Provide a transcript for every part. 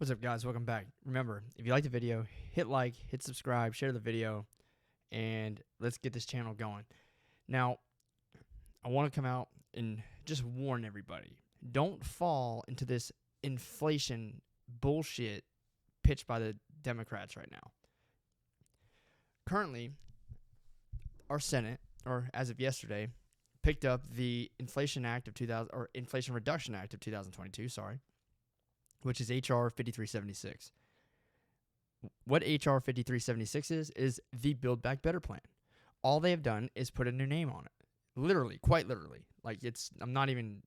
What's up, guys? Welcome back. Remember, if you like the video, hit like, hit subscribe, share the video, and let's get this channel going. Now, I want to come out and just warn everybody. Don't fall into this inflation bullshit pitched by the Democrats right now. Currently, our Senate, or as of yesterday, picked up the Inflation Act of 2000, or Inflation Reduction Act of 2022, which is H.R. 5376. What H.R. 5376 is the Build Back Better plan. All they have done is put a new name on it. Literally, quite literally. I'm not even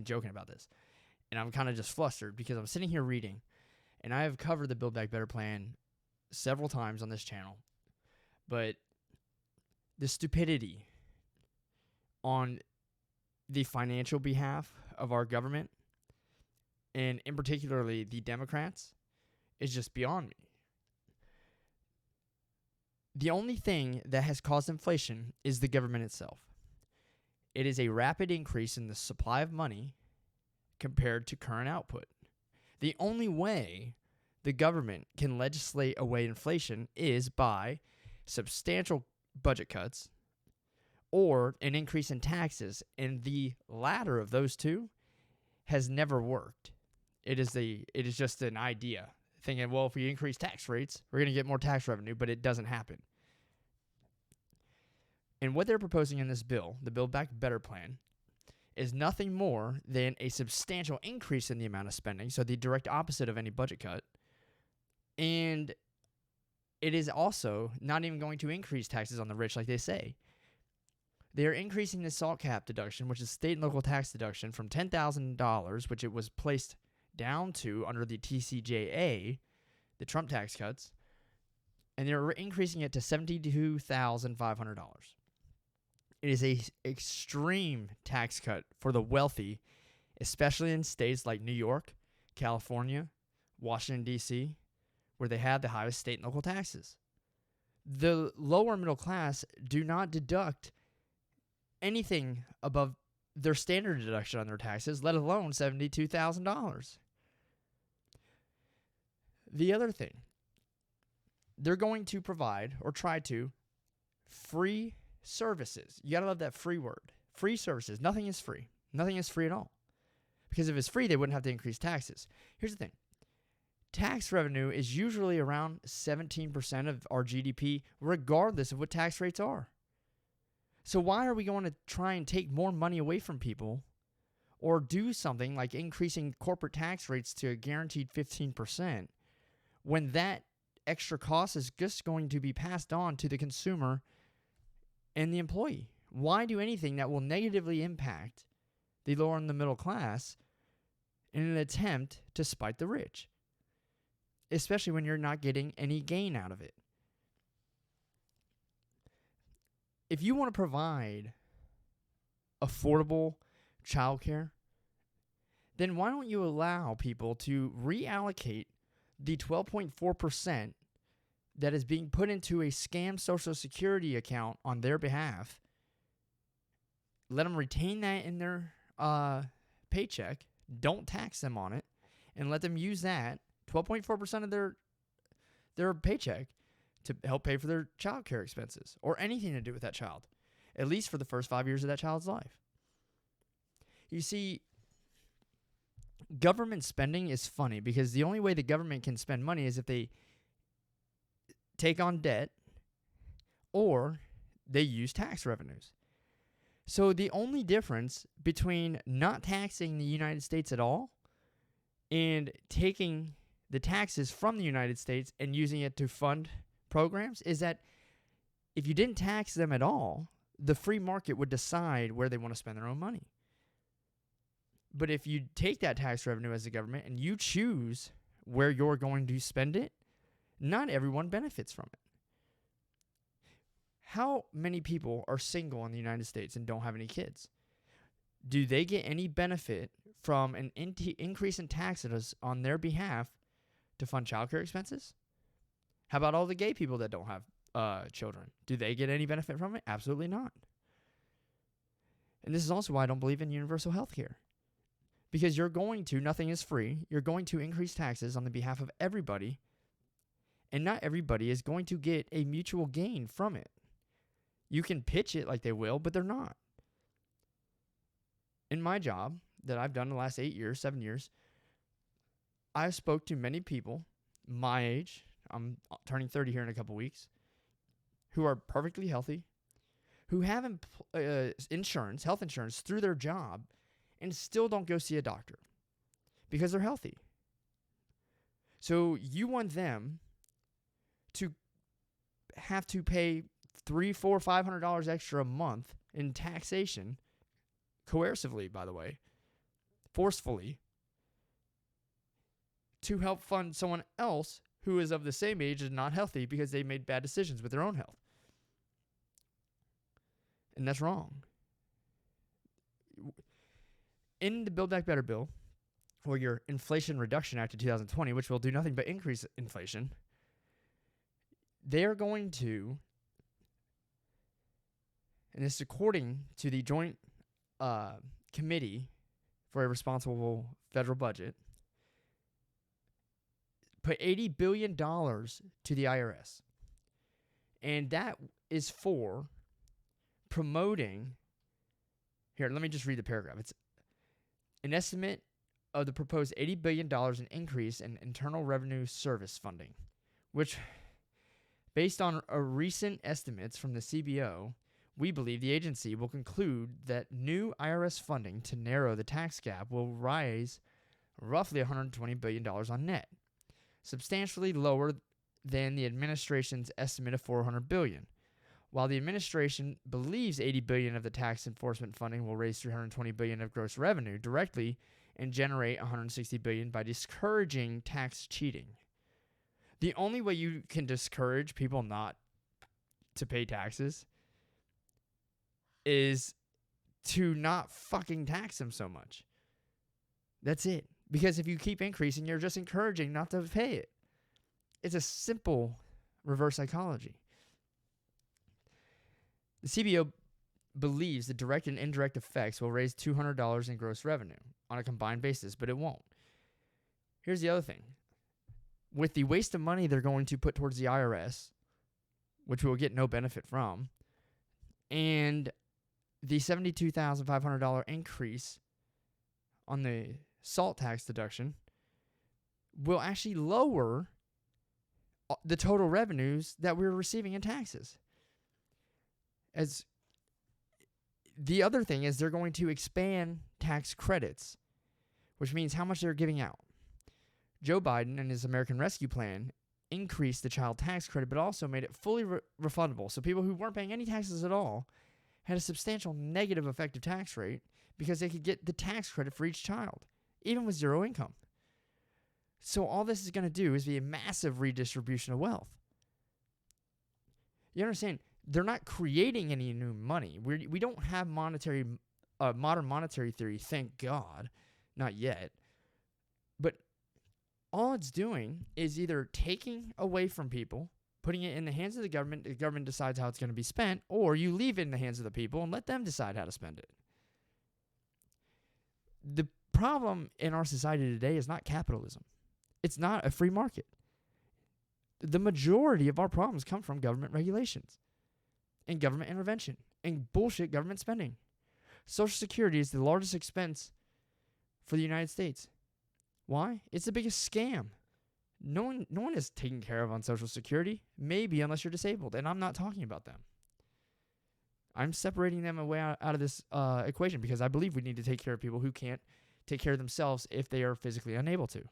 joking about this. And I'm kind of just flustered because I'm sitting here reading, and I have covered the Build Back Better plan several times on this channel. But the stupidity on the financial behalf of our government, and in particularly the Democrats, is just beyond me. The only thing that has caused inflation is the government itself. It is a rapid increase in the supply of money compared to current output. The only way the government can legislate away inflation is by substantial budget cuts or an increase in taxes, and the latter of those two has never worked. It is just an idea, thinking, well, if we increase tax rates, we're going to get more tax revenue, but it doesn't happen. And what they're proposing in this bill, the Build Back Better plan, is nothing more than a substantial increase in the amount of spending, so the direct opposite of any budget cut. And it is also not even going to increase taxes on the rich like they say. They are increasing the SALT cap deduction, which is state and local tax deduction, from $10,000, which it was placed down to under the TCJA, the Trump tax cuts, and they're increasing it to $72,500. It is an extreme tax cut for the wealthy, especially in states like New York, California, Washington, D.C., where they have the highest state and local taxes. The lower middle class do not deduct anything above their standard deduction on their taxes, let alone $72,000. The other thing, they're going to provide, or try to, free services. You gotta love that free word. Free services. Nothing is free. Nothing is free at all. Because if it's free, they wouldn't have to increase taxes. Here's the thing. Tax revenue is usually around 17% of our GDP, regardless of what tax rates are. So why are we going to try and take more money away from people, or do something like increasing corporate tax rates to a guaranteed 15%, when that extra cost is just going to be passed on to the consumer and the employee? Why do anything that will negatively impact the lower and the middle class in an attempt to spite the rich, especially when you're not getting any gain out of it? If you want to provide affordable childcare, then why don't you allow people to reallocate the 12.4% that is being put into a scam Social Security account on their behalf? Let them retain that in their paycheck. Don't tax them on it, and let them use that 12.4% of their paycheck to help pay for their child care expenses or anything to do with that child, at least for the first 5 years of that child's life. You see, government spending is funny because the only way the government can spend money is if they take on debt or they use tax revenues. So the only difference between not taxing the United States at all and taking the taxes from the United States and using it to fund programs is that if you didn't tax them at all, the free market would decide where they want to spend their own money. But if you take that tax revenue as a government and you choose where you're going to spend it, not everyone benefits from it. How many people are single in the United States and don't have any kids? Do they get any benefit from an increase in taxes on their behalf to fund childcare expenses? How about all the gay people that don't have children? Do they get any benefit from it? Absolutely not. And this is also why I don't believe in universal health care. Because nothing is free. You're going to increase taxes on the behalf of everybody, and not everybody is going to get a mutual gain from it. You can pitch it like they will, but they're not. In my job that I've done the last 7 years, I've spoke to many people my age, I'm turning 30 here in a couple weeks, who are perfectly healthy, who have health insurance through their job, and still don't go see a doctor because they're healthy. So you want them to have to pay $300, $400, $500 extra a month in taxation, coercively, by the way, forcefully, to help fund someone else who is of the same age and not healthy because they made bad decisions with their own health. And that's wrong. In the Build Back Better bill, or your Inflation Reduction Act of 2020, which will do nothing but increase inflation, they are going to, and this is according to the Joint Committee for a Responsible Federal Budget, put $80 billion to the IRS. And that is for promoting, here, let me just read the paragraph. It's an estimate of the proposed $80 billion in increase in Internal Revenue Service funding, which, based on recent estimates from the CBO, we believe the agency will conclude that new IRS funding to narrow the tax gap will rise roughly $120 billion on net, substantially lower than the administration's estimate of $400 billion. While the administration believes $80 billion of the tax enforcement funding will raise $320 billion of gross revenue directly and generate $160 billion by discouraging tax cheating. The only way you can discourage people not to pay taxes is to not fucking tax them so much. That's it. Because if you keep increasing, you're just encouraging not to pay it. It's a simple reverse psychology. The CBO believes the direct and indirect effects will raise $200 in gross revenue on a combined basis, but it won't. Here's the other thing. With the waste of money they're going to put towards the IRS, which we will get no benefit from, and the $72,500 increase on the SALT tax deduction will actually lower the total revenues that we're receiving in taxes. As the other thing is, they're going to expand tax credits, which means how much they're giving out. Joe Biden and his American Rescue Plan increased the child tax credit, but also made it fully refundable. So people who weren't paying any taxes at all had a substantial negative effective tax rate because they could get the tax credit for each child, even with zero income. So all this is going to do is be a massive redistribution of wealth. You understand? They're not creating any new money. We don't have modern monetary theory, thank God, not yet. But all it's doing is either taking away from people, putting it in the hands of the government decides how it's going to be spent, or you leave it in the hands of the people and let them decide how to spend it. The problem in our society today is not capitalism. It's not a free market. The majority of our problems come from government regulations and government intervention and bullshit government spending. Social Security is the largest expense for the United States. Why? It's the biggest scam. No one is taken care of on Social Security, maybe unless you're disabled, and I'm not talking about them. I'm separating them away out of this equation because I believe we need to take care of people who can't take care of themselves if they are physically unable to.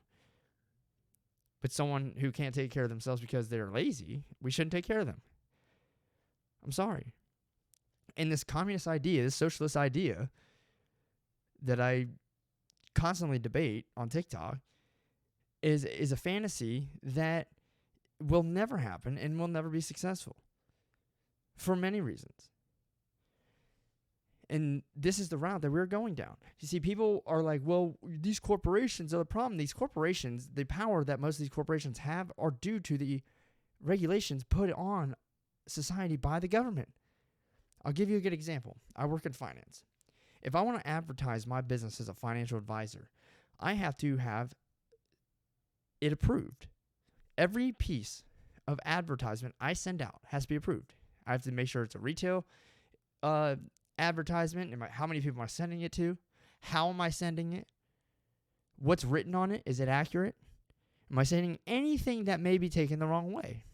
But someone who can't take care of themselves because they're lazy, we shouldn't take care of them. I'm sorry. And this communist idea, this socialist idea that I constantly debate on TikTok is a fantasy that will never happen and will never be successful for many reasons. And this is the route that we're going down. You see, people are like, well, these corporations are the problem. These corporations, the power that most of these corporations have are due to the regulations put on society by the government. I'll give you a good example. I work in finance. If I want to advertise my business as a financial advisor, I have to have it approved. Every piece of advertisement I send out has to be approved. I have to make sure it's a retail advertisement. How many people am I sending it to? How am I sending it? What's written on it? Is it accurate? Am I sending anything that may be taken the wrong way?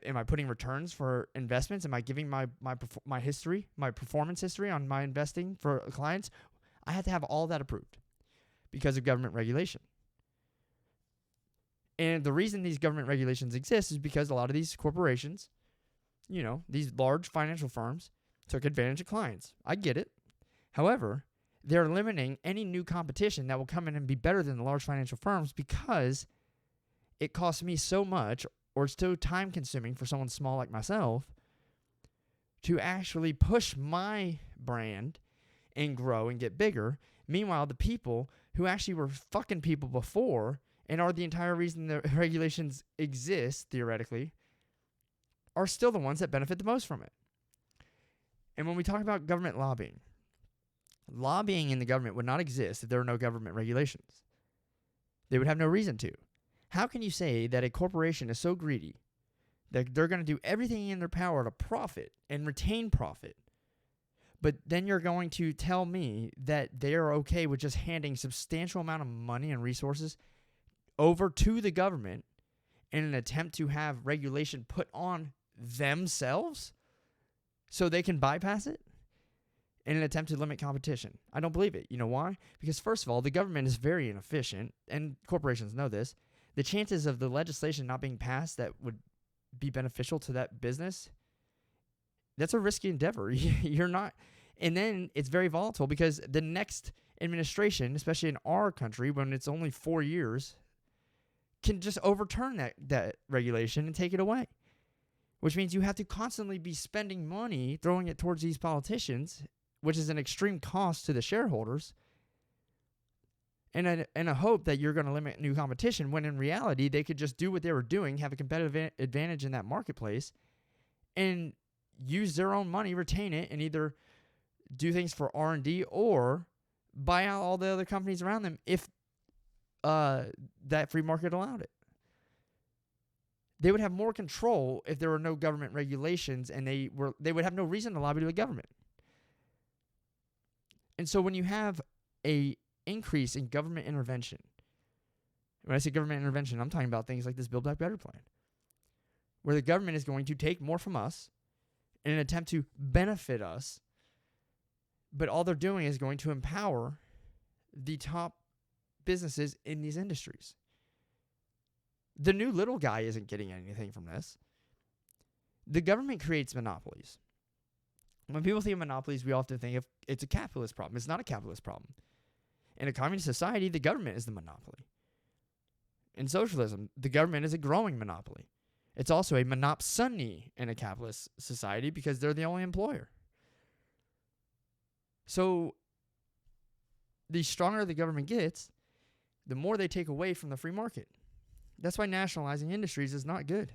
Am I putting returns for investments? Am I giving my history, my performance history on my investing for clients? I have to have all that approved because of government regulation. And the reason these government regulations exist is because a lot of these corporations, these large financial firms, took advantage of clients. I get it. However, they're limiting any new competition that will come in and be better than the large financial firms because it costs me so much, or it's so time consuming for someone small like myself to actually push my brand and grow and get bigger. Meanwhile, the people who actually were fucking people before and are the entire reason the regulations exist, theoretically, are still the ones that benefit the most from it. And when we talk about government lobbying in the government would not exist if there were no government regulations. They would have no reason to. How can you say that a corporation is so greedy that they're going to do everything in their power to profit and retain profit, but then you're going to tell me that they're okay with just handing substantial amount of money and resources over to the government in an attempt to have regulation put on themselves so they can bypass it in an attempt to limit competition? I don't believe it. You know why? Because first of all, the government is very inefficient, and corporations know this. The chances of the legislation not being passed that would be beneficial to that business, that's a risky endeavor. You're not. And then it's very volatile because the next administration, especially in our country, when it's only 4 years, can just overturn that regulation and take it away. Which means you have to constantly be spending money, throwing it towards these politicians, which is an extreme cost to the shareholders, and a hope that you're going to limit new competition, when in reality, they could just do what they were doing, have a competitive advantage in that marketplace, and use their own money, retain it, and either do things for R&D or buy out all the other companies around them if that free market allowed it. They would have more control if there were no government regulations, and they would have no reason to lobby to the government. And so when you have a increase in government intervention, when I say government intervention, I'm talking about things like this Build Back Better plan, where the government is going to take more from us in an attempt to benefit us, but all they're doing is going to empower the top businesses in these industries. The new little guy isn't getting anything from this. The government creates monopolies. When people think of monopolies, we often think of it's a capitalist problem. It's not a capitalist problem. In a communist society, the government is the monopoly. In socialism, the government is a growing monopoly. It's also a monopsony in a capitalist society because they're the only employer. So the stronger the government gets, the more they take away from the free market. That's why nationalizing industries is not good.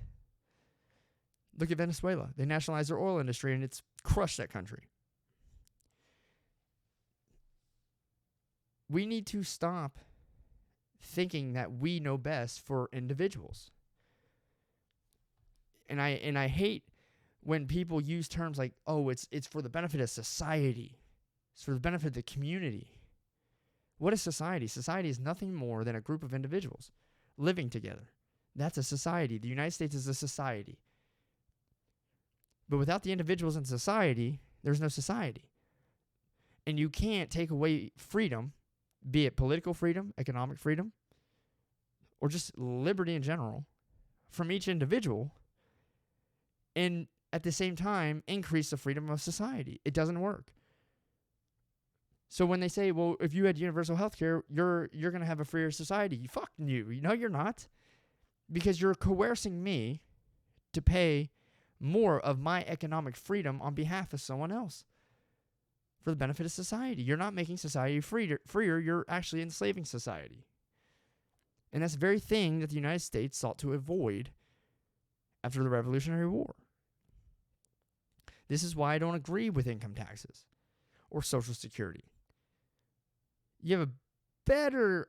Look at Venezuela. They nationalized their oil industry, and it's crushed that country. We need to stop thinking that we know best for individuals. And I hate when people use terms like, oh, it's for the benefit of society. It's for the benefit of the community. What is society? Society is nothing more than a group of individuals living together. That's a society. The United States is a society. But without the individuals in society, there's no society. And you can't take away freedom, be it political freedom, economic freedom, or just liberty in general, from each individual, and at the same time increase the freedom of society. It doesn't work. So when they say, well, if you had universal health care, you're going to have a freer society. Fuck you. No, you're not. Because you're coercing me to pay more of my economic freedom on behalf of someone else for the benefit of society. You're not making society freer. You're actually enslaving society. And that's the very thing that the United States sought to avoid after the Revolutionary War. This is why I don't agree with income taxes. or Social Security. You have a better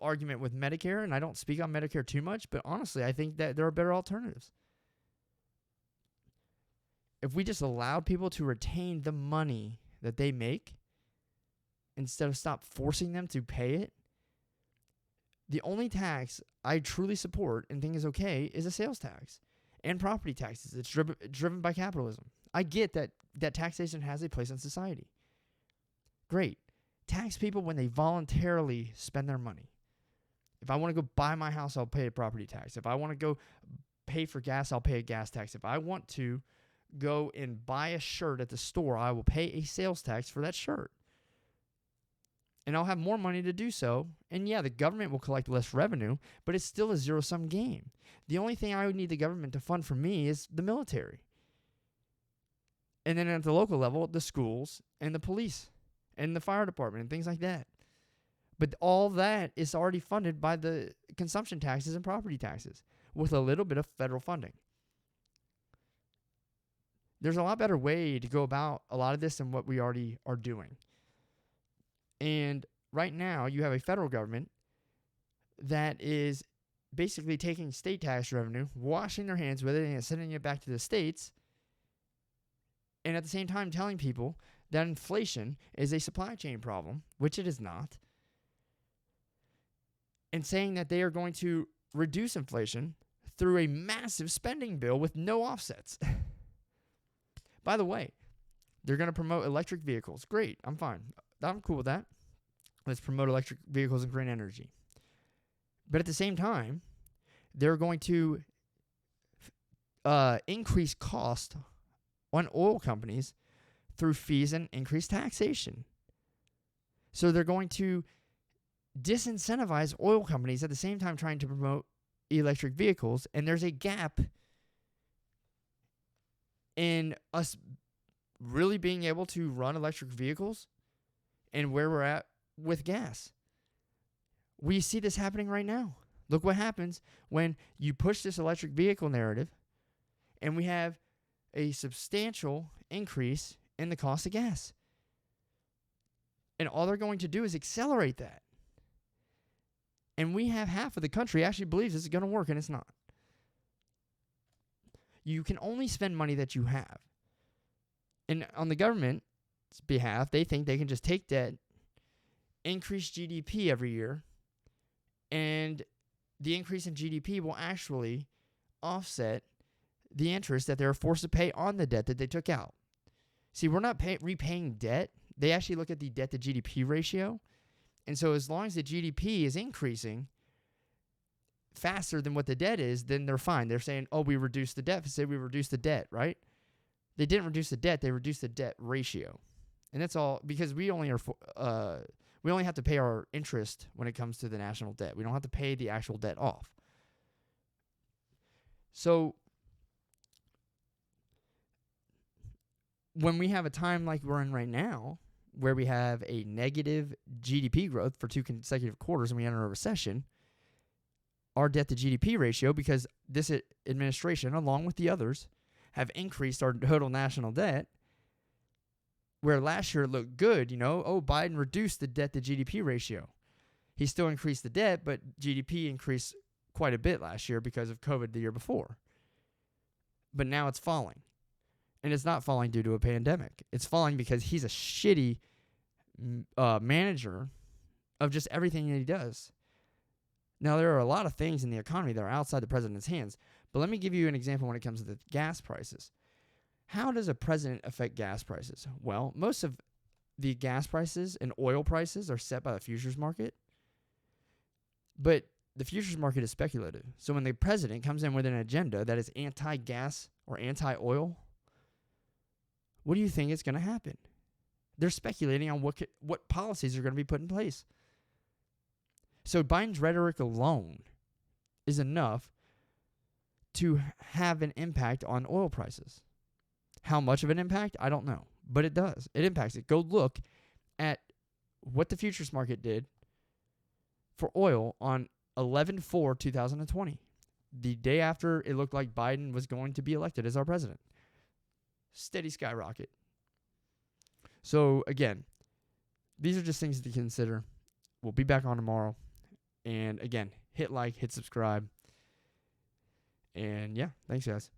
argument with Medicare, and I don't speak on Medicare too much, but honestly, I think that there are better alternatives. If we just allowed people to retain the money that they make instead of stop forcing them to pay it, the only tax I truly support and think is okay is a sales tax and property taxes. It's driven by capitalism. I get that taxation has a place in society. Great. Tax people when they voluntarily spend their money. If I want to go buy my house, I'll pay a property tax. If I want to go pay for gas, I'll pay a gas tax. If I want to go and buy a shirt at the store, I will pay a sales tax for that shirt. And I'll have more money to do so. And yeah, the government will collect less revenue, but it's still a zero-sum game. The only thing I would need the government to fund for me is the military. And then at the local level, the schools and the police and the fire department and things like that. But all that is already funded by the consumption taxes and property taxes with a little bit of federal funding. There's a lot better way to go about a lot of this than what we already are doing. And right now, you have a federal government that is basically taking state tax revenue, washing their hands with it, and sending it back to the states, and at the same time telling people that inflation is a supply chain problem, which it is not, and saying that they are going to reduce inflation through a massive spending bill with no offsets. By the way, they're going to promote electric vehicles. Great, I'm fine. I'm cool with that. Let's promote electric vehicles and green energy. But at the same time, they're going to increase cost on oil companies through fees and increased taxation. So they're going to disincentivize oil companies at the same time trying to promote electric vehicles. And there's a gap in us really being able to run electric vehicles and where we're at with gas. We see this happening right now. Look what happens when you push this electric vehicle narrative and we have a substantial increase in the cost of gas. And all they're going to do is accelerate that. And we have half of the country actually believes this is going to work, and it's not. You can only spend money that you have. And on the government's behalf, they think they can just take debt, increase GDP every year, and the increase in GDP will actually offset the interest that they're forced to pay on the debt that they took out. See, we're not repaying debt. They actually look at the debt to GDP ratio. And so as long as the GDP is increasing faster than what the debt is, then they're fine. They're saying, oh, we reduced the deficit, we reduced the debt, right? They didn't reduce the debt, they reduced the debt ratio. And that's all because we only have to pay our interest when it comes to the national debt. We don't have to pay the actual debt off. So when we have a time like we're in right now, where we have a negative GDP growth for 2 consecutive quarters and we enter a recession, our debt to GDP ratio, because this administration, along with the others, have increased our total national debt, where last year it looked good, Biden reduced the debt to GDP ratio. He still increased the debt, but GDP increased quite a bit last year because of COVID the year before. But now it's falling. And it's not falling due to a pandemic. It's falling because he's a shitty manager of just everything that he does. Now, there are a lot of things in the economy that are outside the president's hands. But let me give you an example when it comes to the gas prices. How does a president affect gas prices? Well, most of the gas prices and oil prices are set by the futures market. But the futures market is speculative. So when the president comes in with an agenda that is anti-gas or anti-oil, what do you think is going to happen? They're speculating on what policies are going to be put in place. So Biden's rhetoric alone is enough to have an impact on oil prices. How much of an impact? I don't know. But it does. It impacts it. Go look at what the futures market did for oil on 11/4/2020, the day after it looked like Biden was going to be elected as our president. Steady skyrocket. So, again, these are just things to consider. We'll be back on tomorrow. And, again, hit like, hit subscribe. And, yeah, thanks, guys.